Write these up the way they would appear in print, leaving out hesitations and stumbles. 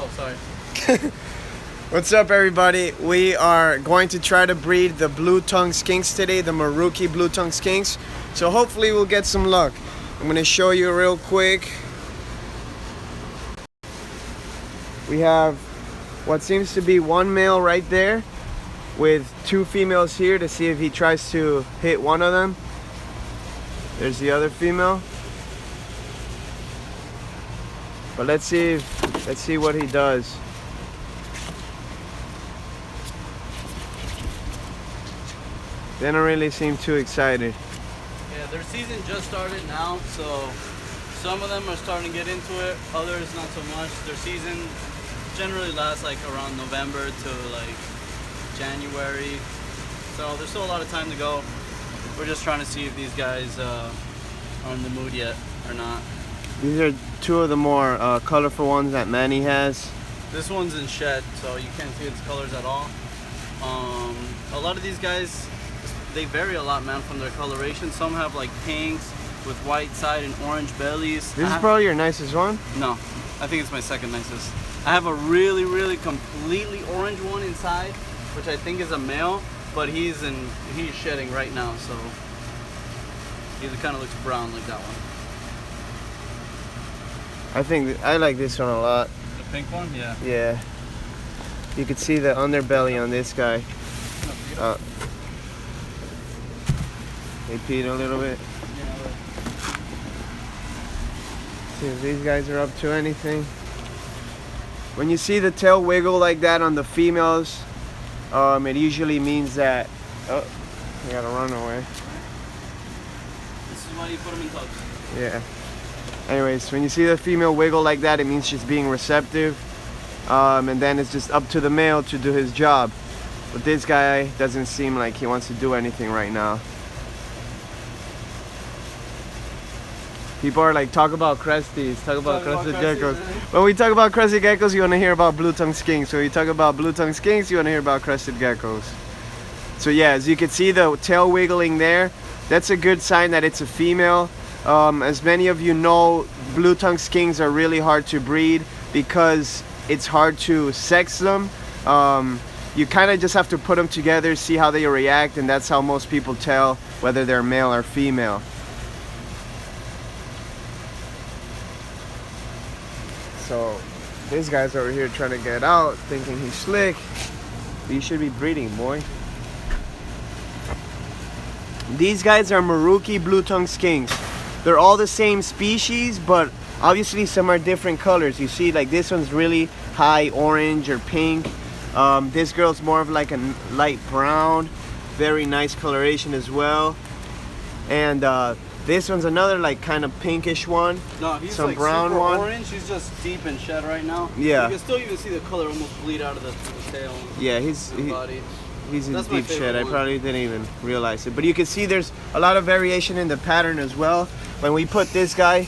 Oh, sorry. What's up, everybody? We are going to try to breed the blue tongue skinks today, the Maruki blue tongue skinks. So hopefully we'll get some luck. I'm going to show you real quick. We have what seems to be one male right there with two females here to see if he tries to hit one of them. There's the other female. But let's see what he does. They don't really seem too excited. Yeah, their season just started now, so some of them are starting to get into it, others not so much. Their season generally lasts like around November to like January, so there's still a lot of time to go. We're just trying to see if these guys are in the mood yet or not. These are two of the more colorful ones that Manny has. This one's in shed, so you can't see its colors at all. A lot of these guys, they vary a lot, man, from their coloration. Some have like pinks with white side and orange bellies. This is probably your nicest one? No, I think it's my second nicest. I have a really completely orange one inside, which I think is a male, but he's shedding right now, so he kind of looks brown like that one. I like this one a lot. The pink one? Yeah. Yeah. You can see the underbelly on this guy. They peed a little bit. See if these guys are up to anything. When you see the tail wiggle like that on the females, it usually means that, oh, they gotta run away. This is why you put them in tubs. Yeah. Anyways, when you see the female wiggle like that, it means she's being receptive. And then it's just up to the male to do his job. But this guy doesn't seem like he wants to do anything right now. People are like, talk about cresties, talk about crested geckos. When we talk about crested geckos, you want to hear about blue tongue skinks. When we talk about blue tongue skinks, you want to hear about crested geckos. So yeah, as you can see the tail wiggling there, that's a good sign that it's a female. As many of you know, blue tongue skinks are really hard to breed because it's hard to sex them. You kind of just have to put them together, see how they react, and that's how most people tell whether they're male or female. So this guy's over here trying to get out, thinking he's slick. But you should be breeding, boy. These guys are Maruki blue tongue skinks. They're all the same species, but obviously some are different colors. You see, like this one's really high orange or pink. This girl's more of like a light brown. Very nice coloration as well. And this one's another like kind of pinkish one. No, he's some like brown super one. orange. He's just deep in shed right now. Yeah. You can still even see the color almost bleed out of the tail. Yeah, he's in deep shed. I probably didn't even realize it. But you can see there's a lot of variation in the pattern as well. When we put this guy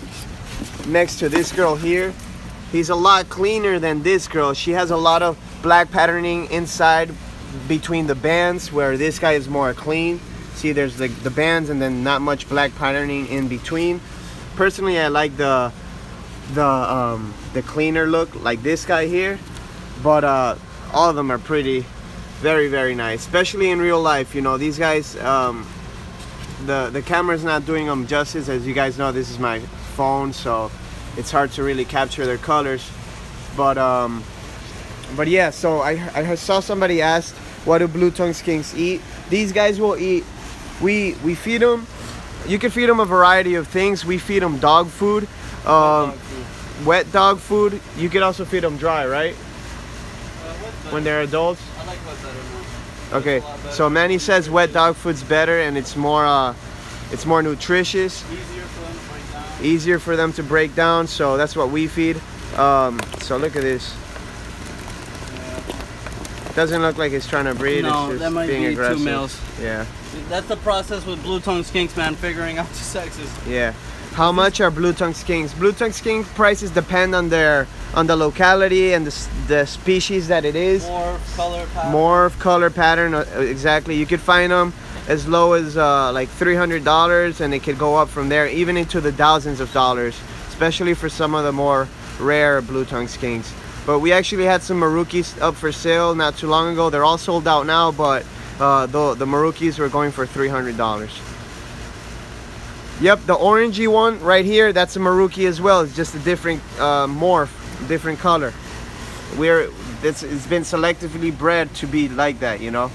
next to this girl here, he's a lot cleaner than this girl. She has a lot of black patterning inside between the bands, where this guy is more clean. See, there's the bands and then not much black patterning in between. Personally, I like the cleaner look like this guy here, but all of them are very nice, especially in real life. You know, these guys, the camera's not doing them justice. As you guys know, this is my phone, so it's hard to really capture their colors. But yeah, so I saw somebody asked, what do blue tongue skinks eat? These guys will eat, we feed them, you can feed them a variety of things. We feed them dog food, wet dog food. You can also feed them dry, right? When they're adults? I like wet better now. Okay, so Manny says wet dog food's better and it's more nutritious. Easier for them to break down, so that's what we feed. So look at this. Doesn't look like it's trying to breed. No, it's just that might being be aggressive. 2 males. Yeah. That's the process with blue tongue skinks, man, figuring out the sexes. Yeah. How much are blue tongue skinks? Blue tongue skink prices depend on the locality and the species that it is. Morph, color pattern. Morph, color pattern, exactly. You could find them as low as like $300, and it could go up from there even into the thousands of dollars, especially for some of the more rare blue tongue skinks. But we actually had some Marukis up for sale not too long ago. They're all sold out now, but the Marukis were going for $300. Yep, the orangey one right here, that's a Maruki as well. It's just a different morph, different color. It's been selectively bred to be like that, you know.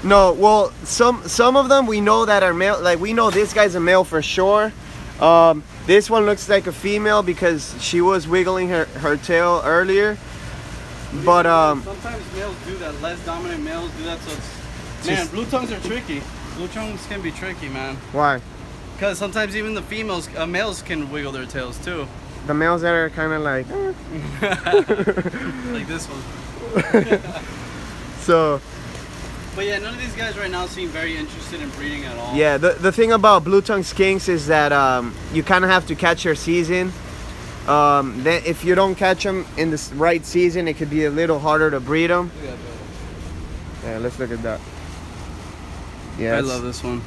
No, well, some of them we know that are male. Like we know this guy's a male for sure. This one looks like a female because she was wiggling her tail earlier. But sometimes males do that. Less dominant males do that. So it's, man, blue tongues are tricky. Blue tongues can be tricky, man. Why? Because sometimes even the females, males can wiggle their tails too. The males that are kind of like like this one. So. But yeah, none of these guys right now seem very interested in breeding at all. Yeah, the thing about blue tongue skinks is that you kind of have to catch your season. Then if you don't catch them in the right season, it could be a little harder to breed them. Yeah, let's look at that. Yeah, I love this one.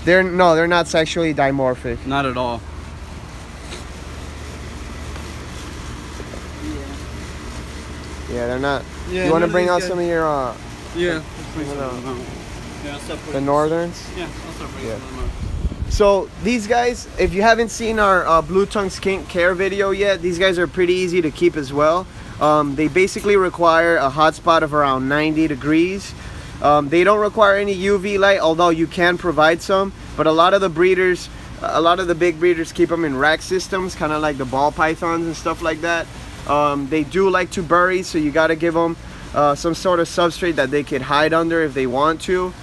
They're not sexually dimorphic. Not at all. Yeah, they're not. Yeah, you want to bring out some of your yeah, the northerns? Yeah, I'll start bringing some of them out. So these guys, if you haven't seen our blue tongue skink care video yet, these guys are pretty easy to keep as well. They basically require a hot spot of around 90 degrees. They don't require any UV light, although you can provide some. But a lot of the breeders, a lot of the big breeders keep them in rack systems, kind of like the ball pythons and stuff like that. They do like to bury, so you got to give them some sort of substrate that they could hide under if they want to.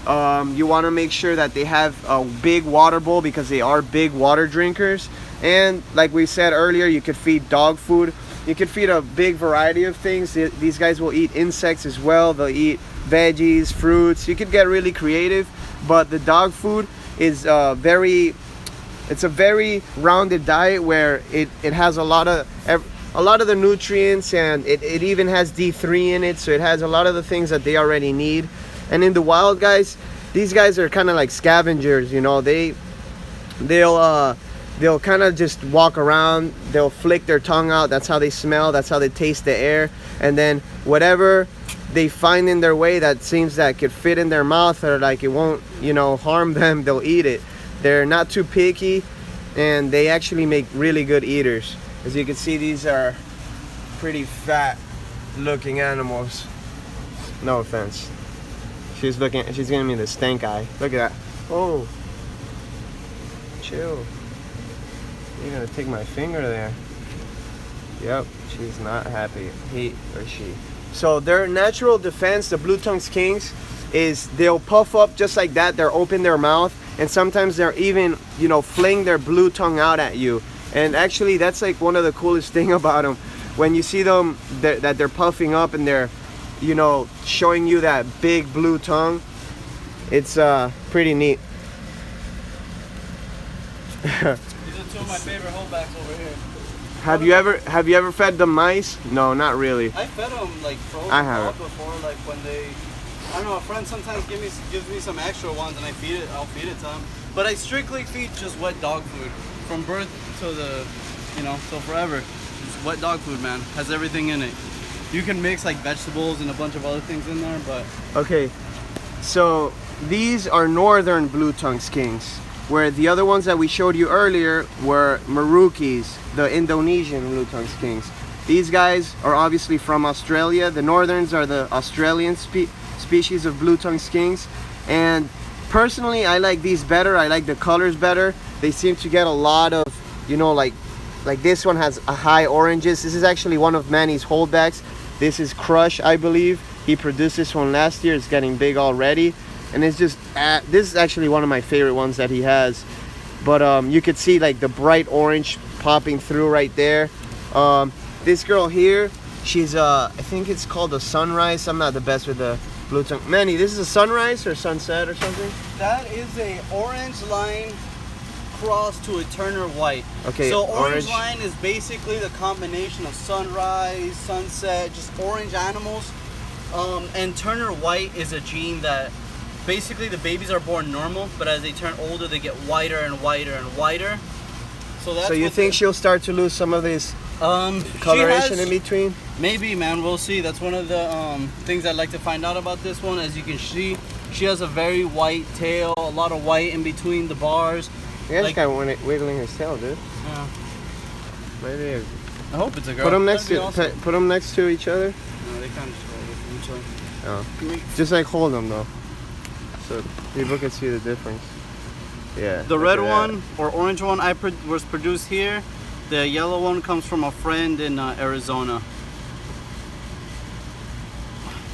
You want to make sure that they have a big water bowl because they are big water drinkers. And like we said earlier, you could feed dog food. You could feed a big variety of things. These guys will eat insects as well. They'll eat veggies, fruits. You could get really creative, but the dog food is it's a very rounded diet where it has a lot of the nutrients, and it even has D3 in it, so it has a lot of the things that they already need. And in the wild, guys, these guys are kind of like scavengers, you know. They'll kind of just walk around, they'll flick their tongue out, that's how they smell, that's how they taste the air, and then whatever they find in their way that seems that could fit in their mouth or like it won't, you know, harm them, they'll eat it. They're not too picky, and they actually make really good eaters. As you can see, these are pretty fat looking animals. No offense. She's giving me the stank eye. Look at that. Oh, chill. You're gonna take my finger there. Yep, she's not happy. He or she. So their natural defense, the blue tongue skinks, is they'll puff up just like that. They'll open their mouth, and sometimes they're even, you know, fling their blue tongue out at you. And actually, that's like one of the coolest thing about them. When you see them, that they're puffing up and they're, you know, showing you that big blue tongue, it's pretty neat. These are two of my favorite holdbacks over here. Have you ever fed them mice? No, not really. I fed them like frozen haven't. before, like when they, I don't know, a friend sometimes gives me some extra ones and I'll feed it to them. But I strictly feed just wet dog food from birth to the, you know, so forever. It's wet dog food, man. Has everything in it. You can mix like vegetables and a bunch of other things in there, but okay. So these are northern blue tongue skinks, where the other ones that we showed you earlier were Marukis, the Indonesian blue tongue skinks. These guys are obviously from Australia. The northerns are the Australian species of blue tongue skinks, and personally I like these better. I like the colors better. They seem to get a lot of, you know, like this one has a high oranges. This is actually one of Manny's holdbacks. This is Crush, I believe. He produced this one last year. It's getting big already, and it's just this is actually one of my favorite ones that he has. But you could see like the bright orange popping through right there. This girl here, she's I think it's called a sunrise. I'm not the best with the blue tongue. Manny, this is a sunrise or sunset or something? that is a orange line cross to a Turner white. Okay, so orange line is basically the combination of sunrise, sunset, just orange animals. And Turner white is a gene that basically the babies are born normal, but as they turn older they get whiter and whiter and whiter. So that's So you think she'll start to lose some of this coloration in between? Maybe, man. We'll see. That's one of the things I'd like to find out about this one. As you can see, she has a very white tail, a lot of white in between the bars. Yeah, this guy wiggling his tail, dude. Yeah. Maybe. I hope it's a girl. Put them next to awesome. put them next to each other. No, they kind of just roll with each other. Oh. Just like hold them though, so people can see the difference. Yeah. The red one or orange one was produced here. The yellow one comes from a friend in Arizona.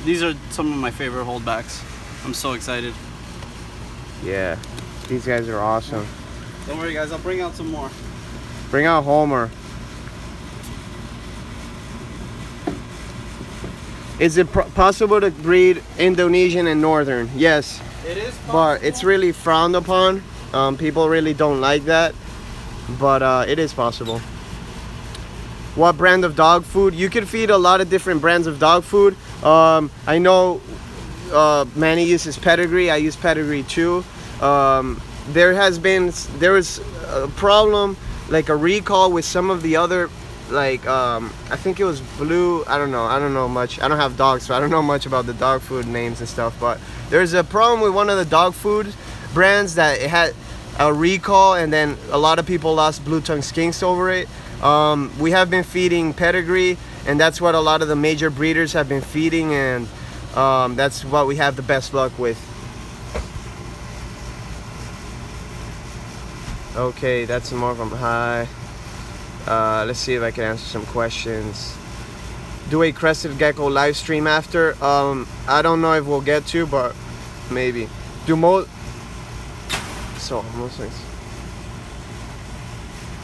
These are some of my favorite holdbacks. I'm so excited. Yeah, these guys are awesome. Don't worry, guys. I'll bring out some more. Bring out Homer. Is it possible to breed Indonesian and Northern? Yes. It is possible. But it's really frowned upon. People really don't like that. But it is possible. What brand of dog food? You can feed a lot of different brands of dog food. I know Manny uses Pedigree. I use Pedigree too. There was a problem, like a recall with some of the other, like I think it was Blue. I don't know much. I don't have dogs, so I don't know much about the dog food names and stuff. But there's a problem with one of the dog food brands that it had a recall, and then a lot of people lost blue tongue skinks over it. We have been feeding Pedigree, and that's what a lot of the major breeders have been feeding, and that's what we have the best luck with. Okay, that's more from hi. Let's see if I can answer some questions. Do a crested gecko live stream after? I don't know if we'll get to, but maybe. So most things.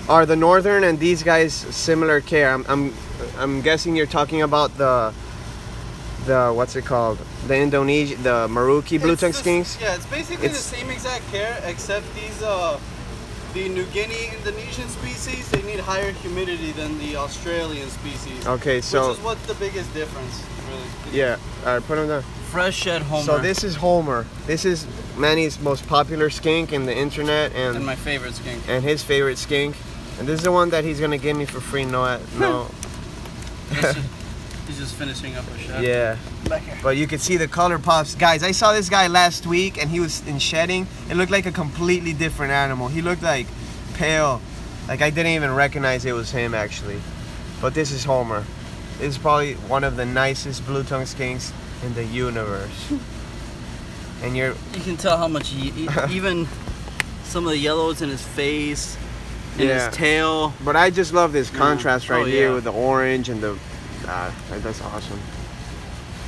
Are the Northern and these guys similar care? I'm guessing you're talking about the what's it called? The Indonesian, the Maruki blue tongue skinks. Yeah, it's basically the same exact care, except these the New Guinea Indonesian species, they need higher humidity than the Australian species. Okay, so which is what's the biggest difference, really. Yeah. All right, put them down. Fresh shed Homer. So this is Homer. This is Manny's most popular skink in the internet, and my favorite skink. And his favorite skink. And this is the one that he's gonna give me for free. No. He's just finishing up a shed. Yeah. Back here. But you can see the color pops. Guys, I saw this guy last week and he was in shedding. It looked like a completely different animal. He looked like pale. Like I didn't even recognize it was him actually. But this is Homer. This is probably one of the nicest blue tongue skinks in the universe. And you can tell how much even some of the yellows in his face and his tail. But I just love this contrast right here with the orange and the that's awesome.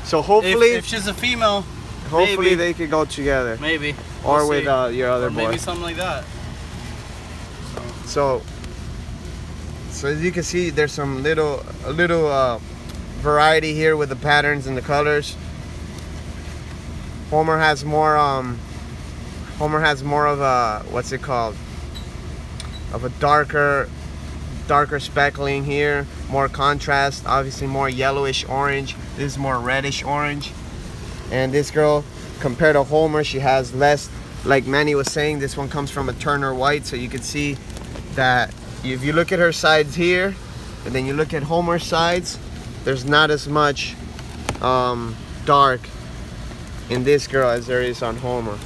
So hopefully if she's a female, hopefully they could go together. Maybe. Or with your other boy. Maybe something like that. So as you can see, there's some little variety here with the patterns and the colors. Homer has more of a, what's it called? Of a darker speckling here, more contrast, obviously more yellowish orange. This is more reddish orange. And this girl, compared to Homer, she has less, like Manny was saying, this one comes from a Turner white, so you can see that if you look at her sides here, and then you look at Homer's sides, there's not as much dark in this girl as there is on Homer.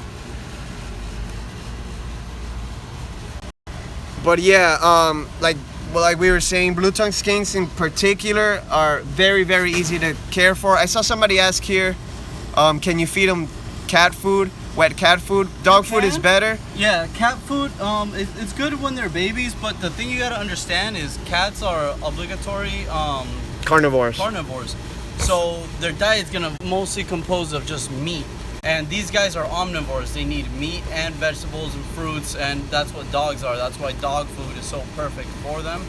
But yeah, like we were saying, blue tongue skinks in particular are very, very easy to care for. I saw somebody ask here, can you feed them cat food, wet cat food? Dog food is better. Yeah, cat food, it's good when they're babies, but the thing you gotta understand is cats are obligatory carnivores. So their diet's gonna mostly compose of just meat. And these guys are omnivores. They need meat and vegetables and fruits, and that's what dogs are. That's why dog food is so perfect for them.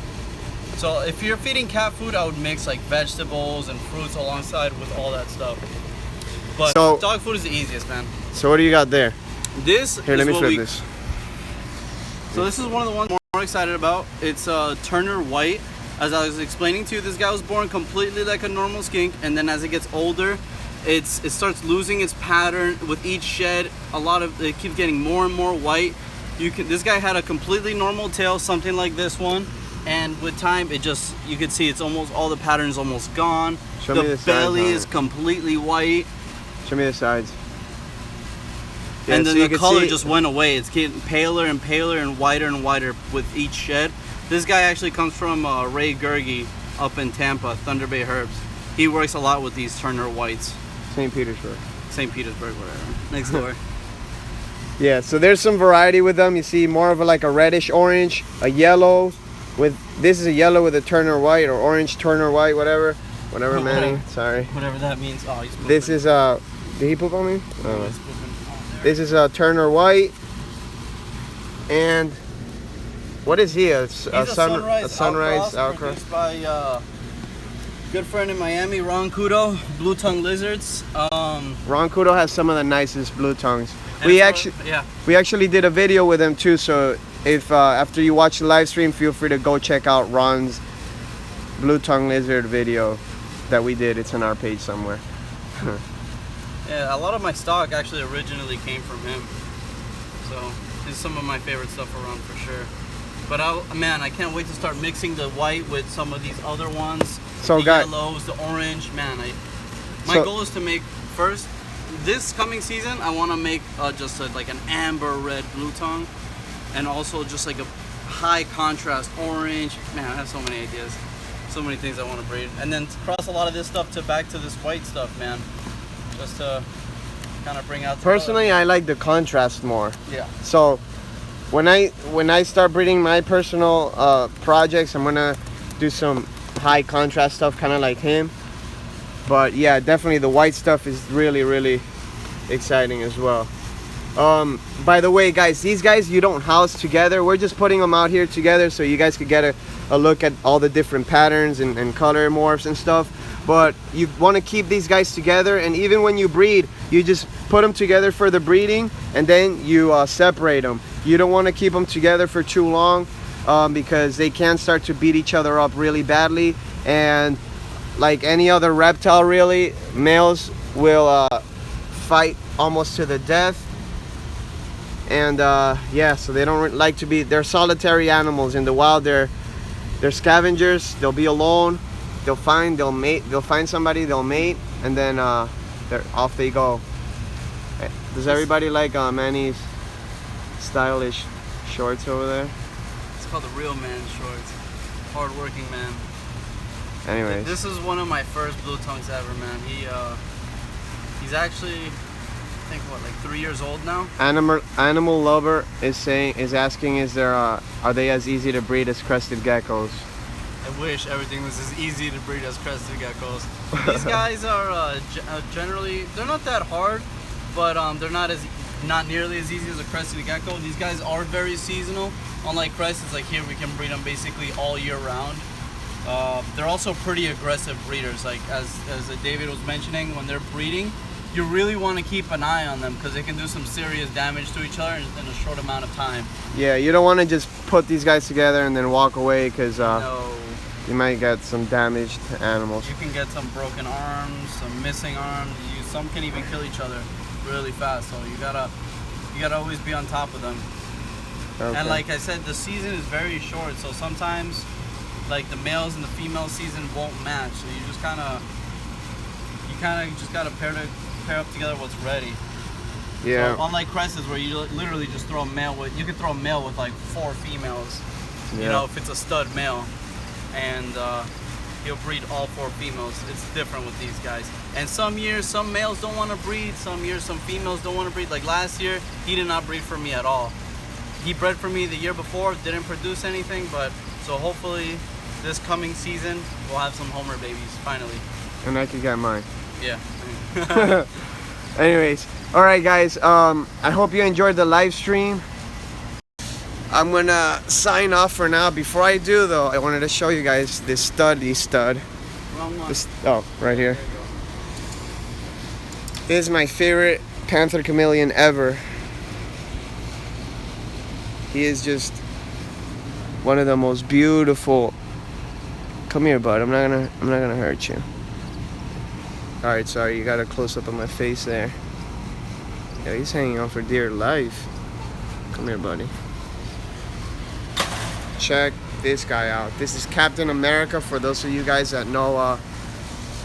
So if you're feeding cat food, I would mix like vegetables and fruits alongside with all that stuff. But dog food is the easiest, man. So what do you got there? This here, let me flip this. So this is one of the ones I'm more excited about. It's Turner White. As I was explaining to you, this guy was born completely like a normal skink, and then as it gets older, it starts losing its pattern with each shed. It keeps getting more and more white. This guy had a completely normal tail, something like this one, and with time, you can see it's almost all the pattern's almost gone. Show me the belly sides, is completely white. Show me the sides. Yeah, and then so the color just went away. It's getting paler and paler and whiter with each shed. This guy actually comes from Ray Gerge up in Tampa, Thunder Bay Herbs. He works a lot with these Turner whites. St. Petersburg, whatever. Next door. Yeah, so there's some variety with them. You see more of like a reddish orange, a yellow this is a yellow with a Turner white or orange Turner white, whatever, Manny. Sorry. Whatever that means. Oh, he's pooping. This is did he poop on me? No, he's pooping. Oh, this is a Turner white, and what is he? A sunrise outcross. Produced by good friend in Miami, Ron Kudo, Blue Tongue Lizards. Ron Kudo has some of the nicest blue tongues. We actually did a video with him too, so if after you watch the live stream, feel free to go check out Ron's blue tongue lizard video that we did. It's on our page somewhere. Yeah, a lot of my stock actually originally came from him, so it's some of my favorite stuff around for sure. But man, I can't wait to start mixing the white with some of these other ones. So the yellows, the orange. Man, my goal is to make first. This coming season, I want to make like an amber red blue tongue, and also just like a high contrast orange. Man, I have so many ideas, so many things I want to breed, and then cross a lot of this stuff back to this white stuff, man, just to kind of bring out. Personally, I like the contrast more. Yeah. So when I start breeding my personal projects, I'm gonna do some high contrast stuff, kind of like him. But yeah, definitely the white stuff is really, really exciting as well. By the way, guys, these guys you don't house together. We're just putting them out here together so you guys could get a look at all the different patterns and color morphs and stuff. But you want to keep these guys together, and even when you breed, you just put them together for the breeding, and then you separate them. You don't want to keep them together for too long because they can start to beat each other up really badly. And like any other reptile, really, males will fight almost to the death. And yeah, so they don't like to be, they're solitary animals in the wild. They're scavengers. They'll be alone. They'll find somebody, they'll mate, and then they're off they go. Does everybody like Manny's stylish shorts over there? It's called the Real Man shorts. Hard-working man. Anyways, this is one of my first blue tongues ever, man. He's actually, I think, what, like 3 years old now. Animal Lover is asking, are they as easy to breed as crested geckos? I wish everything was as easy to breed as crested geckos. These guys are generally, they're not that hard, but they're not nearly as easy as a crested gecko. These guys are very seasonal. Unlike crested, like here we can breed them basically all year round. They're also pretty aggressive breeders. Like as David was mentioning, when they're breeding, you really want to keep an eye on them because they can do some serious damage to each other in a short amount of time. Yeah, you don't want to just put these guys together and then walk away because no. You might get some damaged animals. You can get some broken arms, some missing arms. Some can even kill each other really fast. So you gotta always be on top of them. Okay. And like I said, the season is very short. So sometimes, like the males and the female season won't match. So you kind of just gotta pair up together what's ready. Yeah. So unlike crested, where you literally just throw a male with, you can throw a male with like 4 females. Yeah. You know, if it's a stud male, and he'll breed all 4 females. It's different with these guys. And some years, some males don't want to breed. Some years, some females don't want to breed. Like last year, he did not breed for me at all. He bred for me the year before, didn't produce anything, but so hopefully this coming season we'll have some Homer babies finally. And I could get mine. Yeah. Anyways, all right, guys. I hope you enjoyed the live stream. I'm gonna sign off for now. Before I do, though, I wanted to show you guys this stud. Wrong one. Oh, right here. This is my favorite Panther chameleon ever. He is just one of the most beautiful. Come here, bud. I'm not gonna hurt you. All right, sorry. You got a close up on my face there. Yeah, he's hanging on for dear life. Come here, buddy. check this guy out. This is Captain America. For those of you guys that know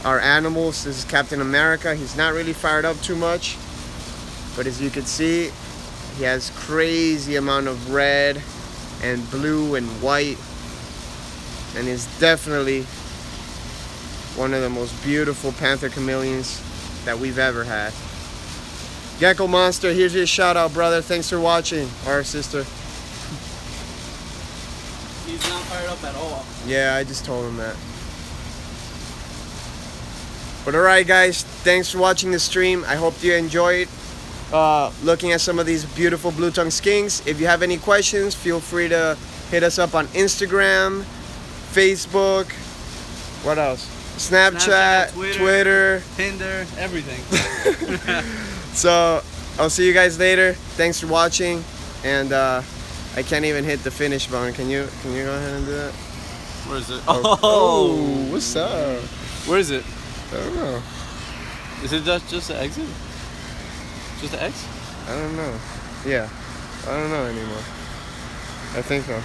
our animals, this is Captain America. He's not really fired up too much, but as you can see, he has crazy amount of red and blue and white, and is definitely one of the most beautiful panther chameleons that we've ever had. Gecko Monster, here's your shout out, brother. Thanks for watching. Or sister. He's not fired up at all. Yeah, I just told him that. But alright guys, thanks for watching the stream. I hope you enjoyed looking at some of these beautiful blue tongue skinks. If you have any questions, feel free to hit us up on Instagram, Facebook, what else? Snapchat, Twitter, Tinder, everything. So I'll see you guys later. Thanks for watching, and I can't even hit the finish button. Can you go ahead and do that? Where is it? Oh, what's up? Where is it? I don't know. Is it just the exit? Just the X? I don't know. Yeah, I don't know anymore. I think so.